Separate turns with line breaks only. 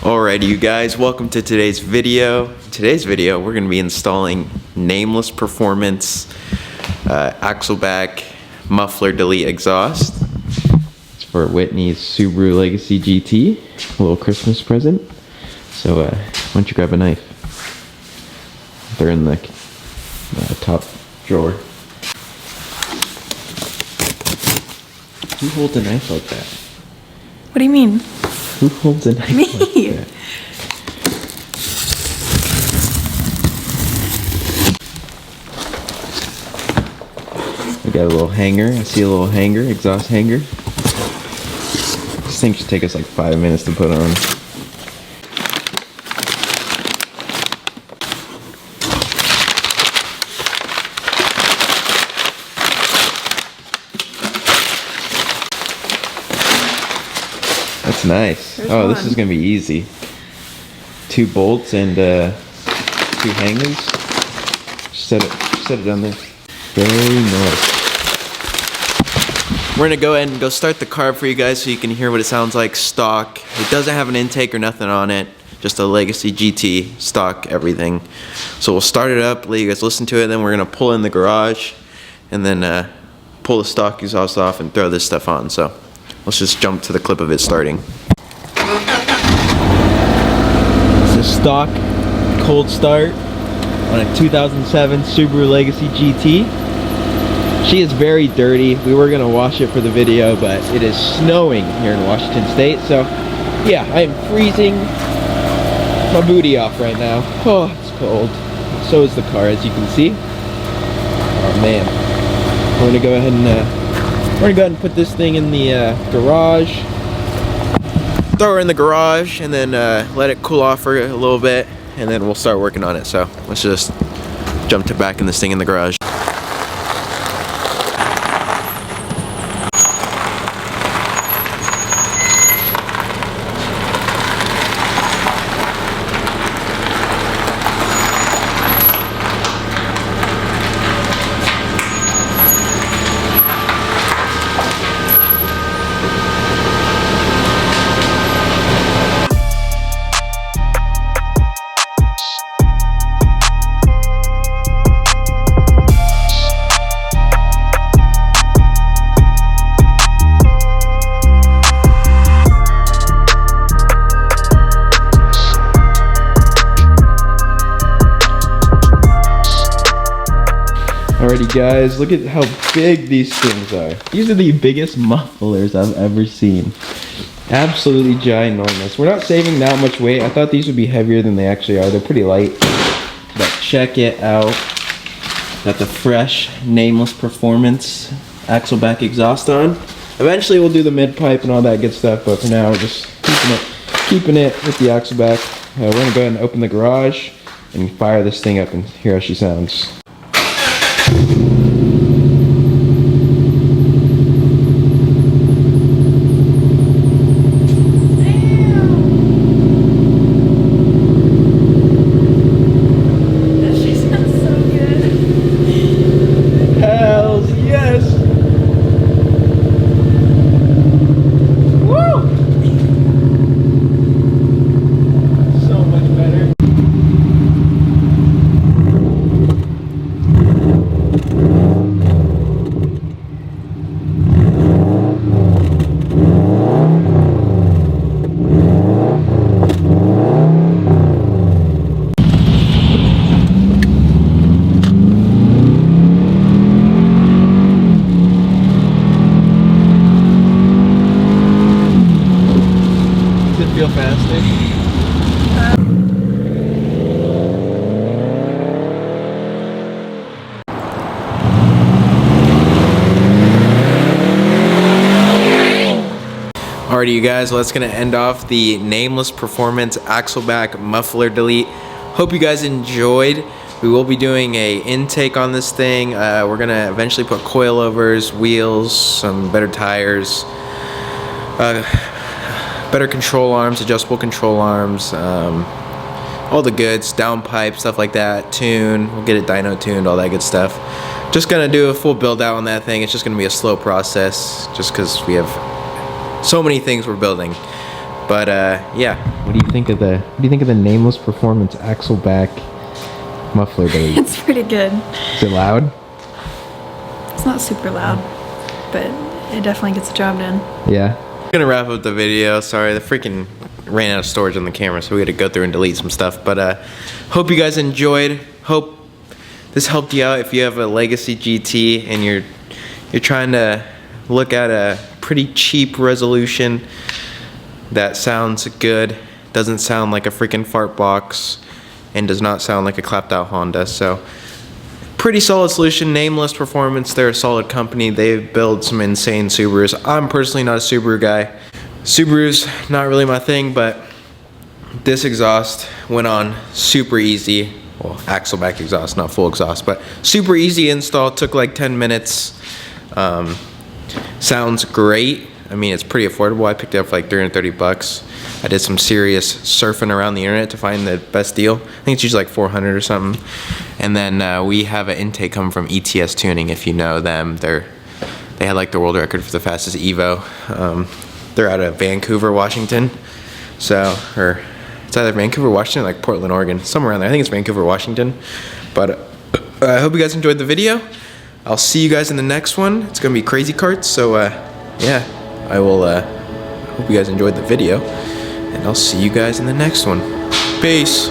Alrighty, you guys, welcome to today's video. In today's video, we're going to be installing Nameless Performance axle back muffler delete exhaust. It's for Whitney's Subaru Legacy GT, a little Christmas present. So why don't you grab a knife? They're in the top drawer. Who holds a knife like that?
What do you mean?
Who holds a knife
Me.
like that? We got a little hanger. I see a little hanger, exhaust hanger. This thing should take us like 5 minutes to put on. That's nice.
There's
This
one.
is gonna be easy. 2 bolts and 2 hangers. Set it down there. Very nice. We're gonna go ahead and go start the car for you guys so you can hear what it sounds like stock. It doesn't have an intake or nothing on it. Just a Legacy GT, stock, everything. So we'll start it up, let you guys listen to it, then we're gonna pull in the garage and then pull the stock exhaust off and throw this stuff on. So let's just jump to the clip of it starting. It's a stock cold start on a 2007 Subaru Legacy GT. She is very dirty. We were gonna wash it for the video, but it is snowing here in Washington State. So yeah, I am freezing my booty off right now. Oh, it's cold. So is the car, as you can see. Oh man. We're gonna go ahead and put this thing in the garage. Throw her in the garage and then let it cool off for a little bit, and then we'll start working on it. So let's just jump to back in this thing in the garage. Alrighty guys, look at how big these things are. These are the biggest mufflers I've ever seen. Absolutely ginormous. We're not saving that much weight. I thought these would be heavier than they actually are. They're pretty light. But check it out. Got the fresh Nameless Performance axle back exhaust on. Eventually we'll do the mid pipe and all that good stuff, but for now we're just keeping it with the axle back. We're gonna go ahead and open the garage and fire this thing up and hear how she sounds. Feel faster? Alrighty you guys, well, that's gonna end off the Nameless Performance axle back muffler delete. Hope you guys enjoyed. We will be doing a intake on this thing. We're gonna eventually put coilovers, wheels, some better tires, better control arms, adjustable control arms, all the goods, downpipe, stuff like that, tune, we'll get it dyno tuned, all that good stuff. Just gonna do a full build out on that thing. It's just gonna be a slow process just because we have so many things we're building. But yeah. What do you think of the Nameless Performance axle back muffler delete?
It's pretty good.
Is it loud?
It's not super loud, but it definitely gets the job done.
Yeah. I'm gonna wrap up the video. Sorry, the freaking ran out of storage on the camera, so we had to go through and delete some stuff. But hope you guys enjoyed. Hope this helped you out if you have a Legacy GT and you're trying to look at a pretty cheap resolution that sounds good, doesn't sound like a freaking fart box, and does not sound like a clapped out Honda. So pretty solid solution. Nameless Performance, they're a solid company. They build some insane Subarus. I'm personally not a Subaru guy. Subaru's not really my thing, but this exhaust went on super easy. Well, axle back exhaust, not full exhaust, but super easy install. Took like 10 minutes. Sounds great. I mean, it's pretty affordable. I picked it up for like 330 bucks. I did some serious surfing around the internet to find the best deal. I think it's usually like 400 or something. And then we have an intake coming from ETS Tuning, if you know them. They had like the world record for the fastest Evo. They're out of Vancouver, Washington. So, or it's either Vancouver, Washington, or like Portland, Oregon, somewhere around there. I think it's Vancouver, Washington. But I hope you guys enjoyed the video. I'll see you guys in the next one. It's gonna be crazy carts. So yeah, I will hope you guys enjoyed the video, and I'll see you guys in the next one. Peace.